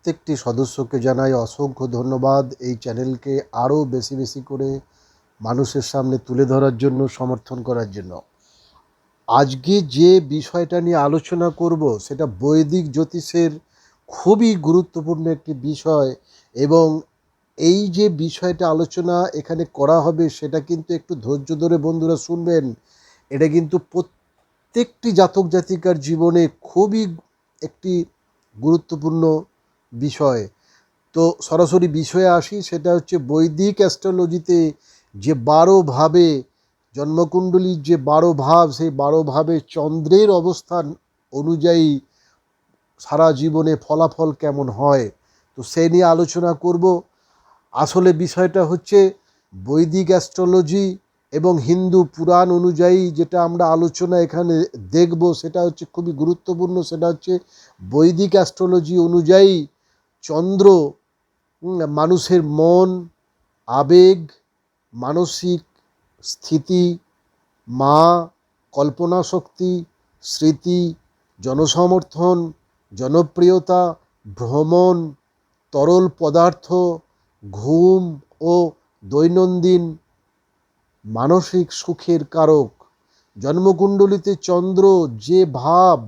প্রত্যেকটি সদস্যকে জানাই অসংখ্য ধন্যবাদ এই চ্যানেলকে আরও বেশি বেশি করে মানুষের সামনে তুলে ধরার জন্য, সমর্থন করার জন্য। আজকে যে বিষয়টা নিয়ে আলোচনা করব সেটা বৈদিক জ্যোতিষের খুবই গুরুত্বপূর্ণ একটি বিষয়, এবং এই যে বিষয়টা আলোচনা এখানে করা হবে সেটা কিন্তু একটু ধৈর্য ধরে বন্ধুরা শুনবেন। এটা কিন্তু প্রত্যেকটি জাতক জাতিকার জীবনে খুবই একটি গুরুত্বপূর্ণ বিষয়। তো সরাসরি বিষয়ে আসি, সেটা হচ্ছে বৈদিক অ্যাস্ট্রোলজিতে যে 12 ভাবে জন্মকুণ্ডলীর যে 12 ভাব, সেই 12 ভাবে চন্দ্রের অবস্থান অনুযায়ী সারা জীবনে ফলাফল কেমন হয়, তো সেই নিয়ে আলোচনা করব। আসলে বিষয়টা হচ্ছে বৈদিক অ্যাস্ট্রোলজি এবং হিন্দু পুরাণ অনুযায়ী যেটা আমরা আলোচনা এখানে দেখব সেটা হচ্ছে খুবই গুরুত্বপূর্ণ। সেটা হচ্ছে বৈদিক অ্যাস্ট্রোলজি অনুযায়ী চন্দ্র মানুষের মন, আবেগ, মানসিক স্থিতি, মা, কল্পনা শক্তি, স্মৃতি, জনসমর্থন, জনপ্রিয়তা, ভ্রমণ, তরল পদার্থ, ঘুম ও দৈনন্দিন মানসিক সুখের কারক। জন্মকুণ্ডলিতে চন্দ্র যে ভাব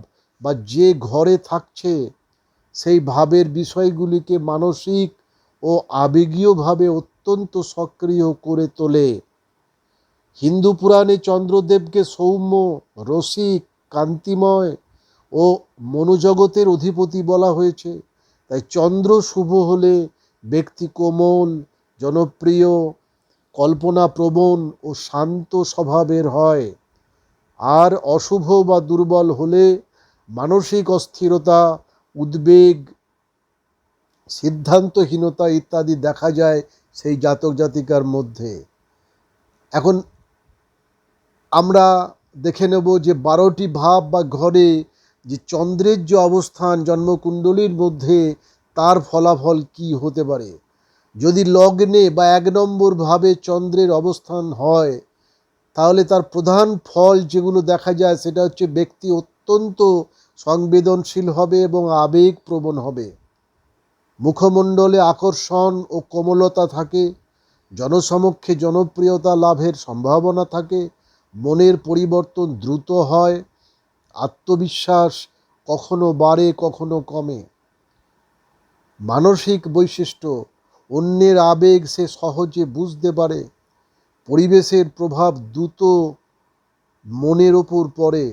বা যে ঘরে থাকছে সেই ভাবের বিষয়গুলিকে মানসিক ও আবেগীয়ভাবে অত্যন্ত সক্রিয় করে তোলে। হিন্দু পুরাণে চন্দ্রদেবকে সৌম্য, রসিক, কান্তিময় ও মনোজগতের অধিপতি বলা হয়েছে। তাই চন্দ্র শুভ হলে ব্যক্তি কোমল, জনপ্রিয়, কল্পনাপ্রবণ ও শান্ত স্বভাবের হয়। আর অশুভ বা দুর্বল হলে মানসিক অস্থিরতা, উদ্বেগ, সিদ্ধান্তহীনতা ইত্যাদি দেখা যায় সেই জাতক জাতিকার মধ্যে। এখন আমরা দেখে নেব যে 12টি ভাব বা ঘরে যে চন্দ্রের যে অবস্থান জন্মকুণ্ডলীর মধ্যে তার ফলাফল কি হতে পারে। যদি লগ্নে বা 1 নম্বর ভাবে চন্দ্রের অবস্থান হয় তাহলে তার প্রধান ফল যেগুলো দেখা যায় সেটা হচ্ছে ব্যক্তি অত্যন্ত সংবেদনশীল হবে এবং আবেগপ্রবণ হবে। মুখমণ্ডলে আকর্ষণ ও কোমলতা থাকে, জনসমক্ষে জনপ্রিয়তা লাভের সম্ভাবনা থাকে, মনের পরিবর্তন দ্রুত হয়, আত্মবিশ্বাস কখনো বাড়ে কখনো কমে। মানসিক বৈশিষ্ট্য, অন্যের আবেগ সে সহজে বুঝতে পারে, পরিবেশের প্রভাব দ্রুত মনের ওপর পড়ে,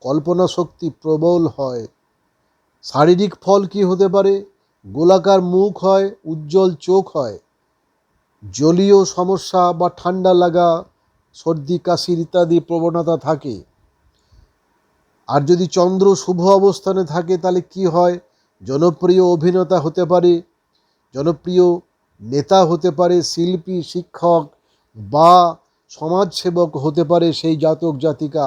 কল্পনা শক্তি প্রবল হয়। শারীরিক ফল কি হতে পারে? গোলাকার মুখ হয়, উজ্জ্বল চোখ হয়, জলীয় সমস্যা বা ঠান্ডা লাগা, সর্দি কাশির ইত্যাদি প্রবণতা থাকে। আর যদি চন্দ্র শুভ অবস্থানে থাকে তাহলে কি হয়? জনপ্রিয় অভিনেতা হতে পারে, জনপ্রিয় নেতা হতে পারে, শিল্পী, শিক্ষক বা সমাজসেবক হতে পারে সেই জাতক জাতিকা।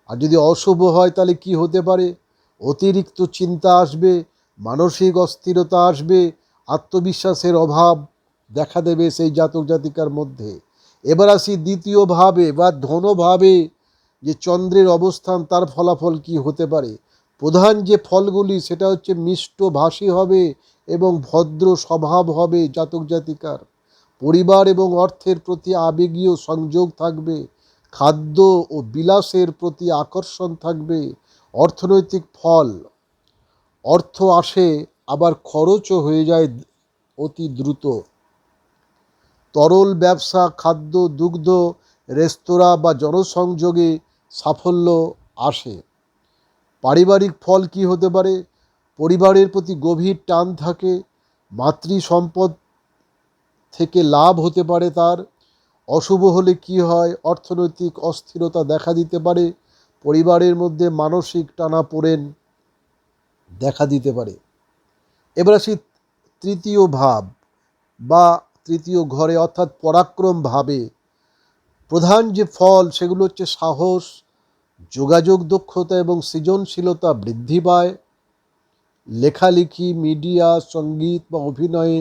আর যদি অশুভ হয় তাহলে কি হতে পারে? অতিরিক্ত চিন্তা আসবে, মানসিক অস্থিরতা আসবে, আত্মবিশ্বাসের অভাব দেখা দেবে সেই জাতক জাতিকার মধ্যে। এবার আসি দ্বিতীয় ভাবে বা ধনভাবে যে চন্দ্রের অবস্থান তার ফলাফল কি হতে পারে। প্রধান যে ফলগুলি সেটা হচ্ছে মিষ্টভাষী হবে এবং ভদ্র স্বভাব হবে জাতক জাতিকার। পরিবার এবং অর্থের প্রতি আবেগীয় সংযোগ থাকবে, খাদ্য ও বিলাসের প্রতি আকর্ষণ থাকবে। অর্থনৈতিক ফল, অর্থ আসে আবার খরচও হয়ে যায় অতি দ্রুত। তরল ব্যবসা, খাদ্য, দুগ্ধ, রেস্তোরাঁ বা জনসংযোগে সাফল্য আসে। পারিবারিক ফল কি হতে পারে? পরিবারের প্রতি গভীর টান থাকে, মাতৃ সম্পদ থেকে লাভ হতে পারে তার। অশুভ হলে কি হয়? অর্থনৈতিক অস্থিরতা দেখা দিতে পারে, পরিবারের মধ্যে মানসিক টানাপোড়েন দেখা দিতে পারে। এবার আসি তৃতীয় ভাব বা তৃতীয় ঘরে অর্থাৎ পরাক্রম ভাবে। প্রধান যে ফল সেগুলো হচ্ছে সাহস, যোগাযোগ দক্ষতা এবং সৃজনশীলতা বৃদ্ধি পায়। লেখালেখি, মিডিয়া, সঙ্গীত বা অভিনয়ে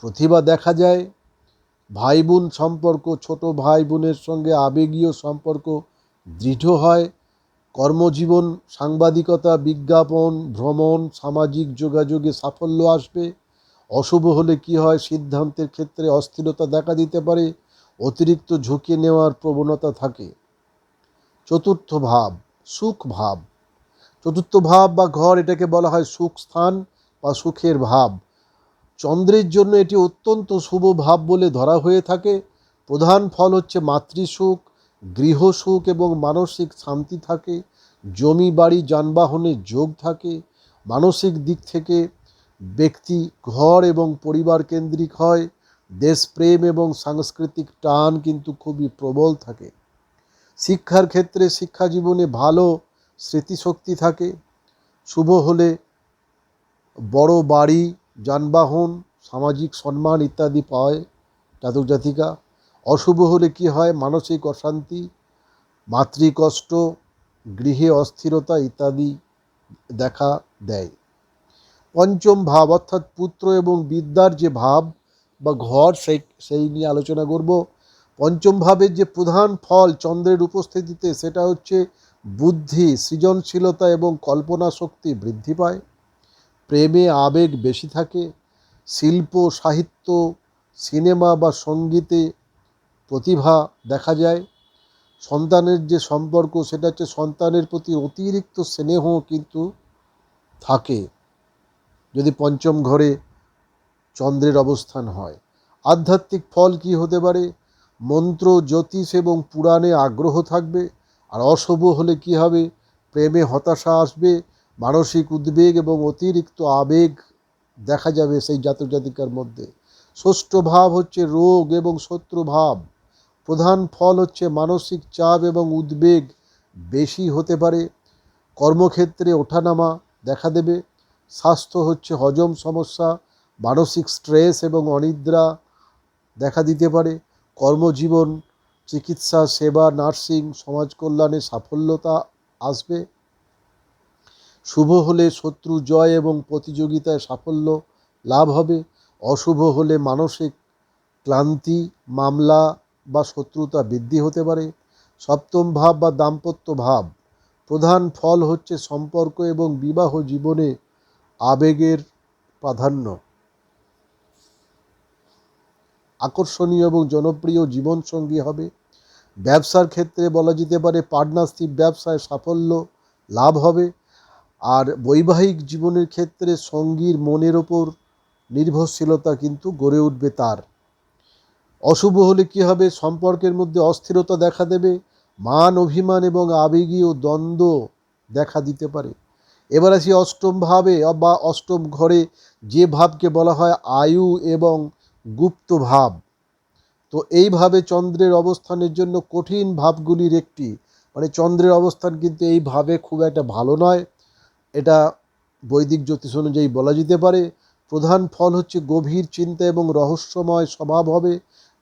প্রতিভা দেখা যায়। ভাই বোন সম্পর্ক, ছোট ভাই বোনের সঙ্গে আবেগীয় সম্পর্ক দৃঢ় হয়। কর্মজীবন, সাংবাদিকতা, বিজ্ঞাপন, ভ্রমণ, সামাজিক যোগাযোগে সাফল্য আসবে। অশুভ হলে কি হয়, সিদ্ধান্তের ক্ষেত্রে অস্থিরতা দেখা দিতে পারে, অতিরিক্ত ঝুঁকি নেওয়ার প্রবণতা থাকে। চতুর্থ ভাব, সুখ ভাব। চতুর্থ ভাব বা ঘর, এটাকে বলা হয় সুখ স্থান বা সুখের ভাব। চন্দ্রের জন্য এটি অত্যন্ত শুভ ভাব বলে ধরা হয়ে থাকে। প্রধান ফল হচ্ছে মাতৃসুখ, গৃহসুখ এবং মানসিক শান্তি থাকে। জমি বাড়ি যানবাহনের যোগ থাকে। মানসিক দিক থেকে ব্যক্তি ঘর এবং পরিবার কেন্দ্রিক হয়। দেশপ্রেম এবং সাংস্কৃতিক টান কিন্তু খুবই প্রবল থাকে। শিক্ষার ক্ষেত্রে শিক্ষা জীবনে ভালো স্মৃতিশক্তি থাকে। শুভ হলে বড় বাড়ি, যানবাহন, সামাজিক সম্মান ইত্যাদি পায় জাতক জাতিকা। অশুভ হলে কি হয়, মানসিক অশান্তি, মাতৃকষ্ট, গৃহে অস্থিরতা ইত্যাদি দেখা দেয়। পঞ্চম ভাব অর্থাৎ পুত্র এবং বিদ্যার যে ভাব বা ঘর, সেই নিয়ে আলোচনা করব। পঞ্চম ভাবের যে প্রধান ফল চন্দ্রের উপস্থিতিতে, সেটা হচ্ছে বুদ্ধি, সৃজনশীলতা এবং কল্পনা শক্তি বৃদ্ধি পায়। প্রেমে আবেগ বেশি থাকে। শিল্প, সাহিত্য, সিনেমা বা সঙ্গীতে প্রতিভা দেখা যায়। সন্তানের যে সম্পর্ক, সেটা হচ্ছে সন্তানের প্রতি অতিরিক্ত স্নেহ কিন্তু থাকে যদি পঞ্চম ঘরে চন্দ্রের অবস্থান হয়। আধ্যাত্মিক ফল কি হতে পারে, মন্ত্র, জ্যোতিষ এবং পুরাণে আগ্রহ থাকবে। আর অশুভ হলে কি হবে, প্রেমে হতাশা আসবে, মানসিক উদ্বেগ এবং অতিরিক্ত আবেগ দেখা যাবে সেই জাতক জাতিকার মধ্যে। ষষ্ঠ ভাব হচ্ছে রোগ এবং শত্রু ভাব। প্রধান ফল হচ্ছে মানসিক চাপ এবং উদ্বেগ বেশি হতে পারে। কর্মক্ষেত্রে ওঠানামা দেখা দেবে। স্বাস্থ্য হচ্ছে হজম সমস্যা, মানসিক স্ট্রেস এবং অনিদ্রা দেখা দিতে পারে। কর্মজীবন, চিকিৎসা, সেবা, নার্সিং, সমাজ কল্যাণে সাফল্যতা আসবে। শুভ হলে শত্রু জয় এবং প্রতিযোগিতায় সাফল্য লাভ হবে। অশুভ হলে মানসিক ক্লান্তি, মামলা বা শত্রুতা বৃদ্ধি হতে পারে। সপ্তম ভাব বা দাম্পত্য ভাব, প্রধান ফল হচ্ছে সম্পর্ক এবং বিবাহ জীবনে আবেগের প্রাধান্য। আকর্ষণীয় এবং জনপ্রিয় জীবনসঙ্গী হবে। ব্যবসার ক্ষেত্রে বলা যেতে পারে পার্টনারশিপ ব্যবসায় সাফল্য লাভ হবে। আর বৈবাহিক জীবনের ক্ষেত্রে সঙ্গীর মনের ওপর নির্ভরশীলতা কিন্তু গড়ে উঠবে তার। অশুভ হলে কি হবে, সম্পর্কের মধ্যে অস্থিরতা দেখা দেবে, মান অভিমান এবং আবেগীয় দ্বন্দ্ব দেখা দিতে পারে। এবার আসি অষ্টম ভাবে বা অষ্টম ঘরে, যে ভাবকে বলা হয় আয়ু এবং গুপ্ত ভাব। তো এইভাবে চন্দ্রের অবস্থানের জন্য কঠিন ভাবগুলির একটি, মানে চন্দ্রের অবস্থান কিন্তু এই ভাবে খুব একটা ভালো নয়, এটা বৈদিক জ্যোতিষ অনুযায়ী বলা যেতে পারে। প্রধান ফল হচ্ছে গভীর চিন্তা এবং রহস্যময় স্বভাব হবে।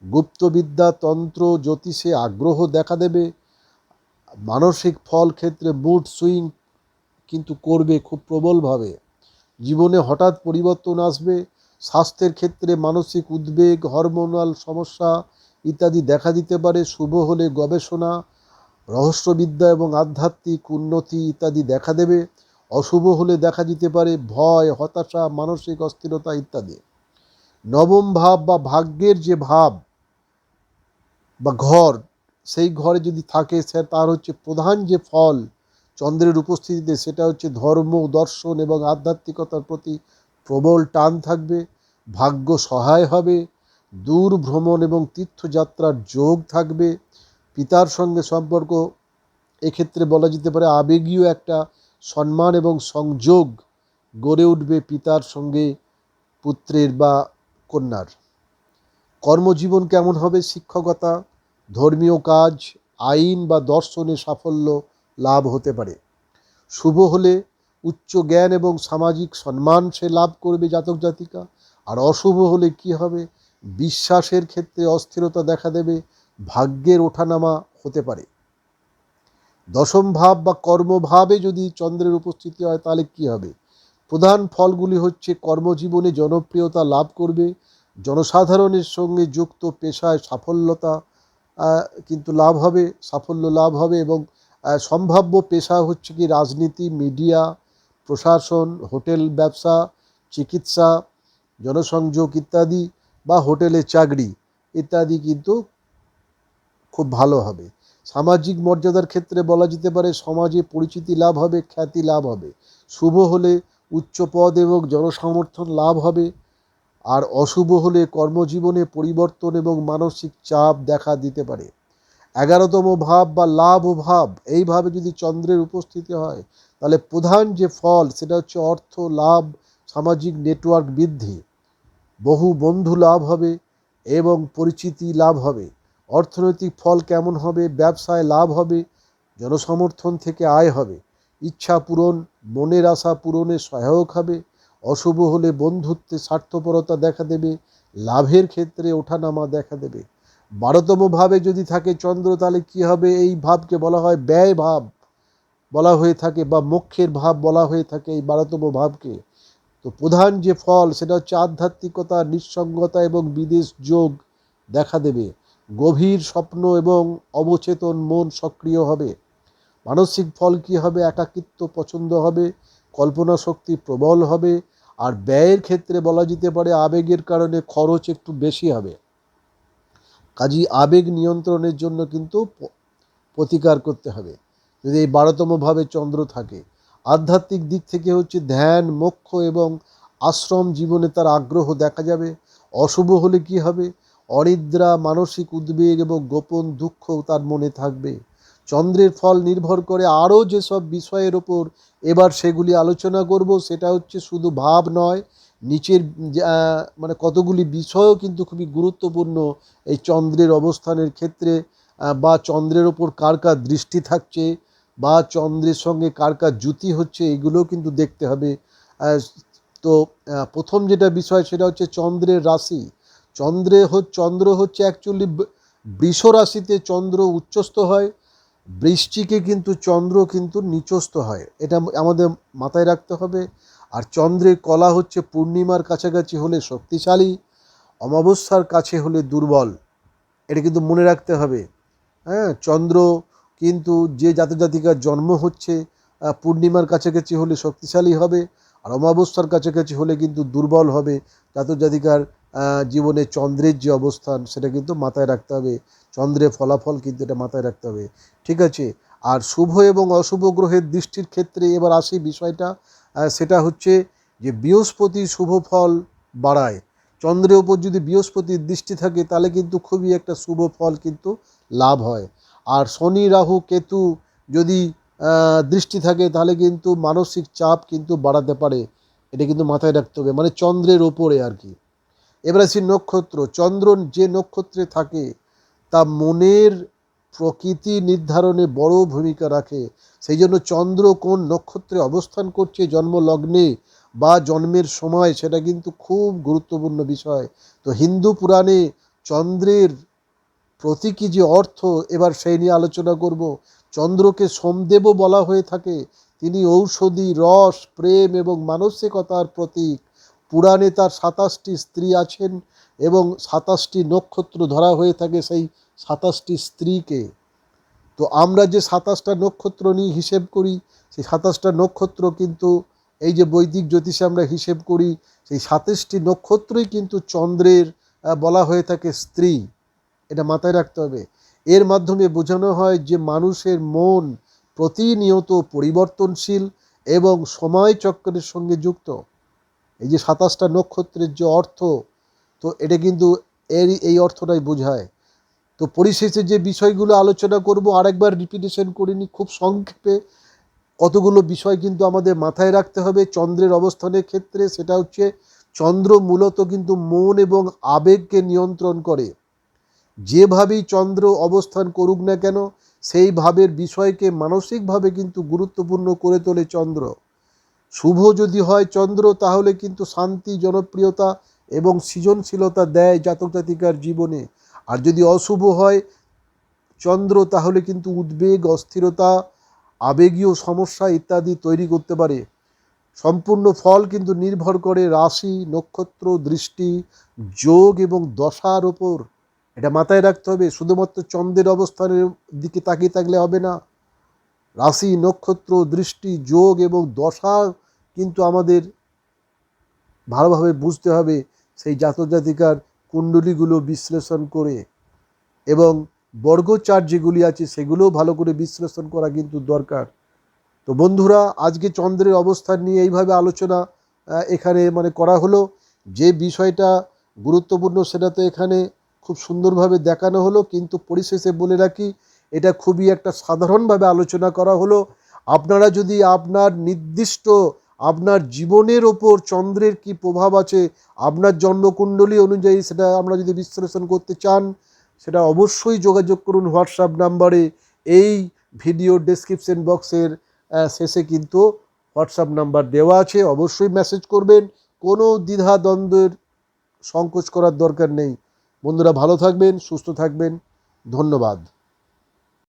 গুপ্তবিদ্যা, তন্ত্র, জ্যোতিষে আগ্রহ দেখা দেবে। মানসিক ফল ক্ষেত্রে মুড সুইং কিন্তু করবে খুব প্রবলভাবে। জীবনে হঠাৎ পরিবর্তন আসবে। স্বাস্থ্যের ক্ষেত্রে মানসিক উদ্বেগ, হরমোনাল সমস্যা ইত্যাদি দেখা দিতে পারে। শুভ হলে গবেষণা, রহস্যবিদ্যা এবং আধ্যাত্মিক উন্নতি ইত্যাদি দেখা দেবে। অশুভ হলে দেখা দিতে পারে ভয়, হতাশা, মানসিক অস্থিরতা ইত্যাদি। নবম ভাব বা ভাগ্যের যে ভাব বা ঘর, সেই ঘরে যদি থাকে, সে তার হচ্ছে প্রধান যে ফল চন্দ্রের উপস্থিতিতে, সেটা হচ্ছে ধর্ম, দর্শন এবং আধ্যাত্মিকতার প্রতি প্রবল টান থাকবে। ভাগ্য সহায় হবে। দূর ভ্রমণ এবং তীর্থযাত্রার যোগ থাকবে। পিতার সঙ্গে সম্পর্ক, এক্ষেত্রে বলা যেতে পারে আবেগীয় একটা সম্মান এবং সংযোগ গড়ে উঠবে পিতার সঙ্গে পুত্রের বা কন্যার। কর্মজীবন কেমন হবে, শিক্ষকতা, ধর্মীয় কাজ, আইন বা দর্শনে সাফল্য লাভ হতে পারে। শুভ হলে উচ্চ জ্ঞান এবং সামাজিক সম্মান সে লাভ করবে জাতক জাতিকা। আর অশুভ হলে কি হবে, বিশ্বাসের ক্ষেত্রে অস্থিরতা দেখা দেবে, ভাগ্যের ওঠানামা হতে পারে। দশম ভাব বা কর্মভাবে যদি চন্দ্রের উপস্থিতি হয়, তাহলে কি হবে, প্রধান ফলগুলি হচ্ছে কর্মজীবনে জনপ্রিয়তা লাভ করবে, জনসাধারণের সঙ্গে যুক্ত পেশায় সাফল্য লাভ হবে এবং সম্ভাব্য পেশা হচ্ছে কি রাজনীতি, মিডিয়া, প্রশাসন, হোটেল ব্যবসা, চিকিৎসা, জনসংযোগ ইত্যাদি, বা হোটেলে চাকরি ইত্যাদি কিন্তু খুব ভালো হবে। সামাজিক মর্যাদার ক্ষেত্রে বলা যেতে পারে সমাজে পরিচিতি লাভ হবে, খ্যাতি লাভ হবে। শুভ হলে উচ্চ পদ এবং জনসমর্থন লাভ হবে। আর অশুভ হলে কর্মজীবনে পরিবর্তন এবং মানসিক চাপ দেখা দিতে পারে। 11তম ভাব বা লাভ ও ভাব, এইভাবে যদি চন্দ্রের উপস্থিতি হয় তাহলে প্রধান যে ফল সেটা হচ্ছে অর্থ লাভ, সামাজিক নেটওয়ার্ক বৃদ্ধি, বহু বন্ধু লাভ হবে এবং পরিচিতি লাভ হবে। অর্থনৈতিক ফল কেমন হবে? ব্যবসায় লাভ হবে, জনসমর্থন থেকে আয় হবে, ইচ্ছা পূরণ, মনের আশা পূরণে সহায়ক হবে। অশুভ হলে বন্ধুত্বে স্বার্থপরতা দেখা দেবে, লাভের ক্ষেত্রে ওঠানামা দেখা দেবে। 12তম ভাবে যদি থাকে চন্দ্র তাহলে কি হবে? এই ভাবকে বলা হয় ব্যয় ভাব বলা হয়ে থাকে, বা মোক্ষের ভাব বলা হয়ে থাকে এই 12তম ভাবকে। তো প্রধান যে ফল সেটা হচ্ছে আধ্যাত্মিকতা, নিঃসঙ্গতা এবং বিদেশ যোগ দেখা দেবে। গভীর স্বপ্ন এবং অবচেতন মন সক্রিয় হবে। মানসিক ফল কি হবে? একাকিত্ব পছন্দ হবে, কল্পনা শক্তি প্রবল হবে। আর ব্যয়ের ক্ষেত্রে বলা যেতে পারে আবেগের কারণে খরচ একটু বেশি হবে। কাজেই আবেগ নিয়ন্ত্রণের জন্য কিন্তু প্রতিকার করতে হবে যদি এই 12তম ভাবে চন্দ্র থাকে। আধ্যাত্মিক দিক থেকে হচ্ছে ধ্যান, মোক্ষ এবং আশ্রম জীবনে তার আগ্রহ দেখা যাবে। অশুভ হলে কি হবে? অনিদ্রা, মানসিক উদ্বেগ এবং গোপন দুঃখ তার মনে থাকবে। চন্দ্রের ফল নির্ভর করে আরও যেসব বিষয়ের ওপর, এবার সেগুলি আলোচনা করব। সেটা হচ্ছে শুধু ভাব নয়, নিচের মানে কতগুলি বিষয়ও কিন্তু খুবই গুরুত্বপূর্ণ এই চন্দ্রের অবস্থানের ক্ষেত্রে, বা চন্দ্রের ওপর কার কার দৃষ্টি থাকছে, বা চন্দ্রের সঙ্গে কার কার যুতি হচ্ছে, এগুলোও কিন্তু দেখতে হবে। তো প্রথম যেটা বিষয় সেটা হচ্ছে চন্দ্রের রাশি। চন্দ্র হচ্ছে অ্যাকচুয়ালি বৃষ রাশিতে চন্দ্র উচ্চস্থ হয়, বৃশ্চিকে কিন্তু চন্দ্র কিন্তু নিচস্থ হয়, এটা আমাদের মাথায় রাখতে হবে। আর চন্দ্রের কলা হচ্ছে পূর্ণিমার কাছাকাছি হলে শক্তিশালী, অমাবস্যার কাছে হলে দুর্বল, এটা কিন্তু মনে রাখতে হবে। হ্যাঁ, চন্দ্র কিন্তু যে জাতজাতিকার জন্ম হচ্ছে পূর্ণিমার কাছাকাছি হলে শক্তিশালী হবে, আর অমাবস্যার কাছাকাছি হলে কিন্তু দুর্বল হবে। জাতজাতিকার জীবনে চন্দ্রের যে অবস্থান সেটা কিন্তু মাথায় রাখতে হবে। চন্দ্রের ফলাফল কিন্তু এটা মাথায় রাখতে হবে, ঠিক আছে। আর শুভ এবং অশুভ গ্রহের দৃষ্টির ক্ষেত্রে এবার আসি বিষয়টা, সেটা হচ্ছে যে বৃহস্পতি শুভ ফল বাড়ায়। চন্দ্রের ওপর যদি বৃহস্পতির দৃষ্টি থাকে তাহলে কিন্তু খুবই একটা শুভ ফল কিন্তু লাভ হয়। আর শনি, রাহু, কেতু যদি দৃষ্টি থাকে তাহলে কিন্তু মানসিক চাপ কিন্তু বাড়াতে পারে, এটা কিন্তু মাথায় রাখতে হবে, মানে চন্দ্রের ওপরে আর কি। এবার আসি নক্ষত্র। চন্দ্র যে নক্ষত্রে থাকে তা মনের প্রকৃতি নির্ধারণে বড় ভূমিকা রাখে। সেই জন্য চন্দ্র কোন নক্ষত্রে অবস্থান করছে জন্ম লগ্নে বা জন্মের সময়, সেটা কিন্তু খুব গুরুত্বপূর্ণ বিষয়। তো হিন্দু পুরাণে চন্দ্রের প্রতীকী যে অর্থ, এবার সেই নিয়ে আলোচনা করব। চন্দ্রকে সোমদেবও বলা হয়ে থাকে, তিনি ঔষধি, রস, প্রেম এবং মানসিকতার প্রতীক। পুরাণে তার 27টি স্ত্রী আছেন এবং 27টি নক্ষত্র ধরা হয়ে থাকে সেই 27টি স্ত্রীকে। তো আমরা যে 27টা নক্ষত্র নিয়ে হিসেব করি, সেই 27টা নক্ষত্র কিন্তু এই যে বৈদিক জ্যোতিষে আমরা হিসেব করি, সেই 27টি নক্ষত্রই কিন্তু চন্দ্রের বলা হয়ে থাকে স্ত্রী, এটা মাথায় রাখতে হবে। এর মাধ্যমে বোঝানো হয় যে মানুষের মন প্রতিনিয়ত পরিবর্তনশীল এবং সময় চক্রের সঙ্গে যুক্ত। এই যে 27টা নক্ষত্রের যে অর্থ, তো এটা কিন্তু এই অর্থটাই বোঝায়। তো পরিশেষে যে বিষয়গুলো আলোচনা করব আরেকবার রিপিটেশন করিনি, খুব সংক্ষেপে কতগুলো বিষয় কিন্তু আমাদের মাথায় রাখতে হবে চন্দ্রের অবস্থানের ক্ষেত্রে। সেটা হচ্ছে চন্দ্র মূলত কিন্তু মন এবং আবেগকে নিয়ন্ত্রণ করে। যেভাবেই চন্দ্র অবস্থান করুক না কেন, সেই ভাবের বিষয়কে মানসিকভাবে কিন্তু গুরুত্বপূর্ণ করে তোলে চন্দ্র। শুভ যদি হয় চন্দ্র তাহলে কিন্তু শান্তি, জনপ্রিয়তা এবং সৃজনশীলতা দেয় জাতক জাতিকার জীবনে। আর যদি অশুভ হয় চন্দ্র তাহলে কিন্তু উদ্বেগ, অস্থিরতা, আবেগীয় সমস্যা ইত্যাদি তৈরি করতে পারে। সম্পূর্ণ ফল কিন্তু নির্ভর করে রাশি, নক্ষত্র, দৃষ্টি, যোগ এবং দশার ওপর, এটা মাথায় রাখতে হবে। শুধুমাত্র চন্দ্রের অবস্থানের দিকে তাকিয়ে থাকলে হবে না, রাশি, নক্ষত্র, দৃষ্টি, যোগ এবং দশা কিন্তু আমাদের ভালোভাবে বুঝতে হবে, সেই জাতক জাতিকার কুণ্ডলীগুলো বিশ্লেষণ করে, এবং বর্গচার যেগুলি আছে সেগুলোও ভালো করে বিশ্লেষণ করা কিন্তু দরকার। তো বন্ধুরা, আজকে চন্দ্রের অবস্থান নিয়ে এইভাবে আলোচনা এখানে করা হলো। যে বিষয়টা গুরুত্বপূর্ণ সেটা তো এখানে খুব সুন্দরভাবে দেখানো হলো, কিন্তু পরিশেষে বলে রাখি, এটা খুবই একটা সাধারণভাবে আলোচনা করা হলো। আপনারা যদি আপনার নির্দিষ্ট আপনার জীবনের ওপর চন্দ্রের কি প্রভাব আছে আপনার জন্মকুণ্ডলী অনুযায়ী, সেটা আমরা যদি বিশ্লেষণ করতে চান, সেটা অবশ্যই যোগাযোগ করুন হোয়াটসঅ্যাপ নাম্বারে। এই ভিডিও ডেসক্রিপশন বক্সের শেষে কিন্তু হোয়াটসঅ্যাপ নাম্বার দেওয়া আছে, অবশ্যই মেসেজ করবেন। কোনো দ্বিধা দ্বন্দ্বের সংকোচ করার দরকার নেই। বন্ধুরা, ভালো থাকবেন, সুস্থ থাকবেন। ধন্যবাদ।